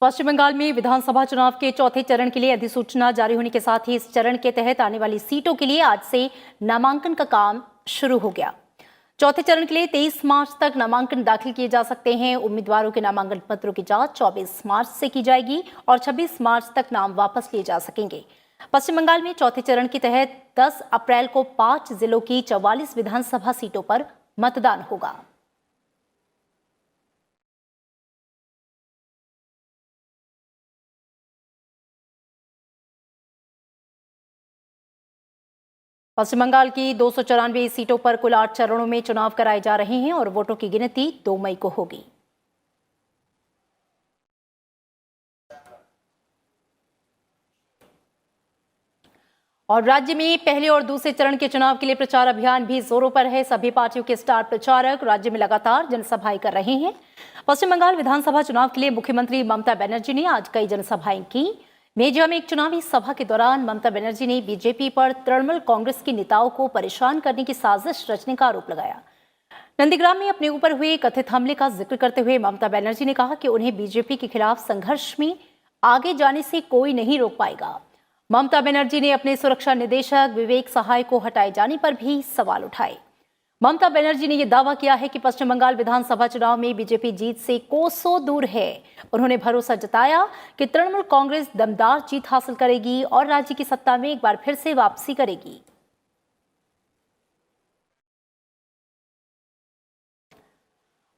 पश्चिम बंगाल में विधानसभा चुनाव के चौथे चरण के लिए अधिसूचना जारी होने के साथ ही इस चरण के तहत आने वाली सीटों के लिए आज से नामांकन का काम शुरू हो गया। चौथे चरण के लिए 23 मार्च तक नामांकन दाखिल किए जा सकते हैं। उम्मीदवारों के नामांकन पत्रों की जांच 24 मार्च से की जाएगी और 26 मार्च तक नाम वापस लिए जा सकेंगे। पश्चिम बंगाल में चौथे चरण के तहत 10 अप्रैल को 5 जिलों की 44 विधानसभा सीटों पर मतदान होगा। पश्चिम बंगाल की 294 सीटों पर कुल 8 चरणों में चुनाव कराए जा रहे हैं और वोटों की गिनती 2 मई को होगी। और राज्य में पहले और दूसरे चरण के चुनाव के लिए प्रचार अभियान भी जोरों पर है। सभी पार्टियों के स्टार प्रचारक राज्य में लगातार जनसभाएं कर रहे हैं। पश्चिम बंगाल विधानसभा चुनाव के लिए मुख्यमंत्री ममता बनर्जी ने आज कई जनसभाएं की। मेजा में एक चुनावी सभा के दौरान ममता बनर्जी ने बीजेपी पर तृणमूल कांग्रेस के नेताओं को परेशान करने की साजिश रचने का आरोप लगाया। नंदीग्राम में अपने ऊपर हुए कथित हमले का जिक्र करते हुए ममता बनर्जी ने कहा कि उन्हें बीजेपी के खिलाफ संघर्ष में आगे जाने से कोई नहीं रोक पाएगा। ममता बनर्जी ने अपने सुरक्षा निदेशक विवेक सहाय को हटाए जाने पर भी सवाल उठाए। ममता बनर्जी ने यह दावा किया है कि पश्चिम बंगाल विधानसभा चुनाव में बीजेपी जीत से कोसों दूर है। उन्होंने भरोसा जताया कि तृणमूल कांग्रेस दमदार जीत हासिल करेगी और राज्य की सत्ता में एक बार फिर से वापसी करेगी।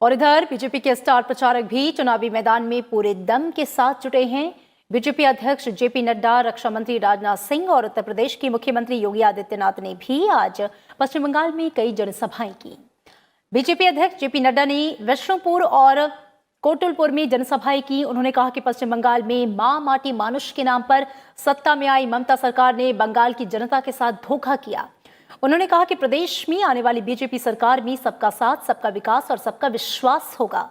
और इधर बीजेपी के स्टार प्रचारक भी चुनावी मैदान में पूरे दम के साथ जुटे हैं। बीजेपी अध्यक्ष जेपी नड्डा, रक्षा मंत्री राजनाथ सिंह और उत्तर प्रदेश के मुख्यमंत्री योगी आदित्यनाथ ने भी आज पश्चिम बंगाल में कई जनसभाएं की। बीजेपी अध्यक्ष जेपी नड्डा ने विष्णुपुर और कोटुलपुर में जनसभाएं की। उन्होंने कहा कि पश्चिम बंगाल में मां माटी मानुष के नाम पर सत्ता में आई ममता सरकार ने बंगाल की जनता के साथ धोखा किया। उन्होंने कहा कि प्रदेश में आने वाली बीजेपी सरकार में सबका साथ, सबका विकास और सबका विश्वास होगा।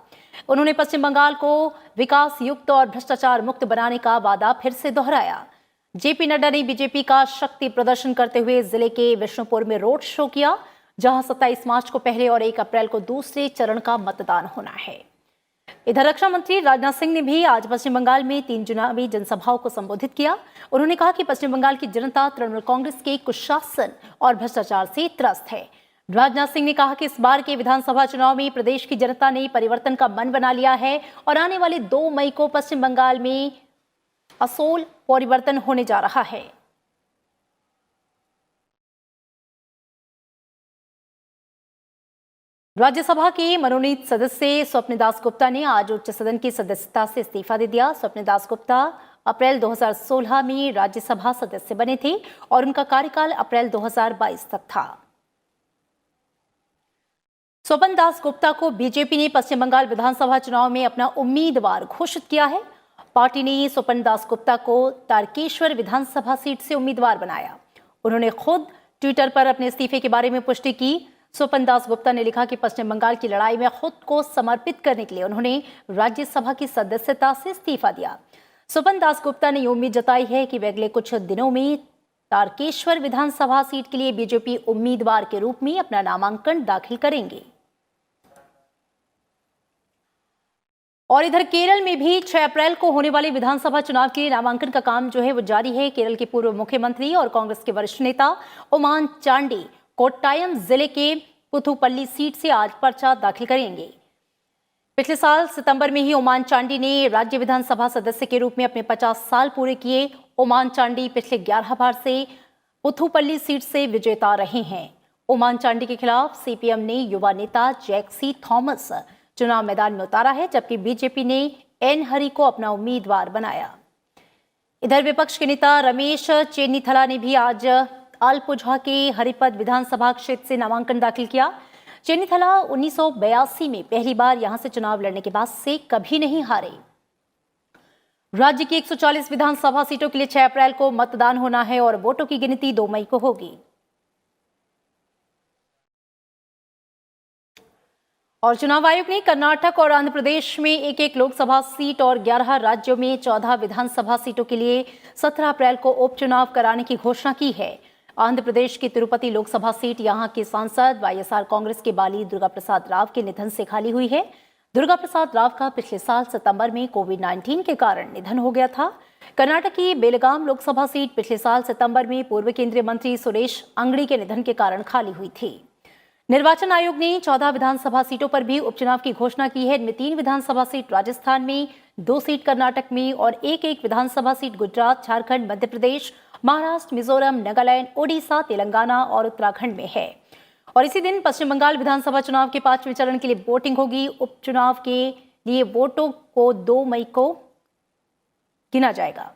उन्होंने पश्चिम बंगाल को विकास युक्त और भ्रष्टाचार मुक्त बनाने का वादा फिर से दोहराया। जेपी नड्डा ने बीजेपी का शक्ति प्रदर्शन करते हुए जिले के विष्णुपुर में रोड शो किया, जहां 27 मार्च को पहले और 1 अप्रैल को दूसरे चरण का मतदान होना है। इधर रक्षा मंत्री राजनाथ सिंह ने भी आज पश्चिम बंगाल में 3 चुनावी जनसभाओं को संबोधित किया। उन्होंने कहा कि पश्चिम बंगाल की जनता तृणमूल कांग्रेस के कुशासन और भ्रष्टाचार से त्रस्त है। राजनाथ सिंह ने कहा कि इस बार के विधानसभा चुनाव में प्रदेश की जनता ने परिवर्तन का मन बना लिया है और आने वाले 2 मई को पश्चिम बंगाल में असोल परिवर्तन होने जा रहा है। राज्यसभा के मनोनीत सदस्य स्वप्न दास गुप्ता ने आज उच्च सदन की सदस्यता से इस्तीफा दे दिया। स्वप्न दास गुप्ता अप्रैल 2016 में राज्यसभा सदस्य बने थे और उनका कार्यकाल अप्रैल 2022 तक था। स्वपन दास गुप्ता को बीजेपी ने पश्चिम बंगाल विधानसभा चुनाव में अपना उम्मीदवार घोषित किया है। पार्टी ने स्वपन दास गुप्ता को तारकेश्वर विधानसभा सीट से उम्मीदवार बनाया। उन्होंने खुद ट्विटर पर अपने इस्तीफे के बारे में पुष्टि की। स्वपन दास गुप्ता ने लिखा कि पश्चिम बंगाल की लड़ाई में खुद को समर्पित करने के लिए उन्होंने राज्यसभा की सदस्यता से इस्तीफा दिया। स्वपन दास गुप्ता ने उम्मीद जताई है कि वे अगले कुछ दिनों में तारकेश्वर विधानसभा सीट के लिए बीजेपी उम्मीदवार के रूप में अपना नामांकन दाखिल करेंगे। और इधर केरल में भी 6 अप्रैल को होने वाले विधानसभा चुनाव के लिए नामांकन का काम जो है वो जारी है। केरल के पूर्व मुख्यमंत्री और कांग्रेस के वरिष्ठ नेता ओमान चांडी कोट्टायम जिले के पुथुपल्ली सीट से आज पर्चा दाखिल करेंगे। पिछले साल सितंबर में ही ओमान चांडी ने राज्य विधानसभा सदस्य के रूप में अपने 50 साल पूरे किए। ओमान चांडी पिछले 11 बार से पुथुपल्ली सीट से विजेता रहे हैं। ओमान चांडी के खिलाफ सीपीएम ने युवा नेता जैक्सी थॉमस चुनाव मैदान में उतारा है, जबकि बीजेपी ने एन हरी को अपना उम्मीदवार बनाया। इधर विपक्ष के नेता रमेश चेन्नीथला ने भी आज आलपुझा के हरिपद विधानसभा क्षेत्र से नामांकन दाखिल किया। चेन्नीथला 1982 में पहली बार यहां से चुनाव लड़ने के बाद से कभी नहीं हारे। राज्य की 140 विधानसभा सीटों के लिए 6 अप्रैल को मतदान होना है और वोटों की गिनती 2 मई को होगी। और चुनाव आयोग ने कर्नाटक और आंध्र प्रदेश में 1-1 लोकसभा सीट और 11 राज्यों में 14 विधानसभा सीटों के लिए 17 अप्रैल को उपचुनाव कराने की घोषणा की है। आंध्र प्रदेश की तिरुपति लोकसभा सीट यहां के सांसद वाईएसआर कांग्रेस के बाली दुर्गा प्रसाद राव के निधन से खाली हुई है, दुर्गा प्रसाद राव का पिछले साल सितंबर में कोविड-19 के कारण निधन हो गया था। कर्नाटक की बेलगाम लोकसभा सीट पिछले साल सितंबर में पूर्व केंद्रीय मंत्री सुरेश अंगड़ी के निधन के कारण खाली हुई थी। निर्वाचन आयोग ने 14 विधानसभा सीटों पर भी उपचुनाव की घोषणा की है। इनमें 3 विधानसभा सीट राजस्थान में, 2 सीट कर्नाटक में और एक विधानसभा सीट गुजरात, झारखंड, मध्य प्रदेश, महाराष्ट्र, मिजोरम, नागालैंड, ओडिशा, तेलंगाना और उत्तराखंड में है। और इसी दिन पश्चिम बंगाल विधानसभा चुनाव के 5वें चरण के लिए वोटिंग होगी। उपचुनाव के लिए वोटों को 2 मई को गिना जाएगा।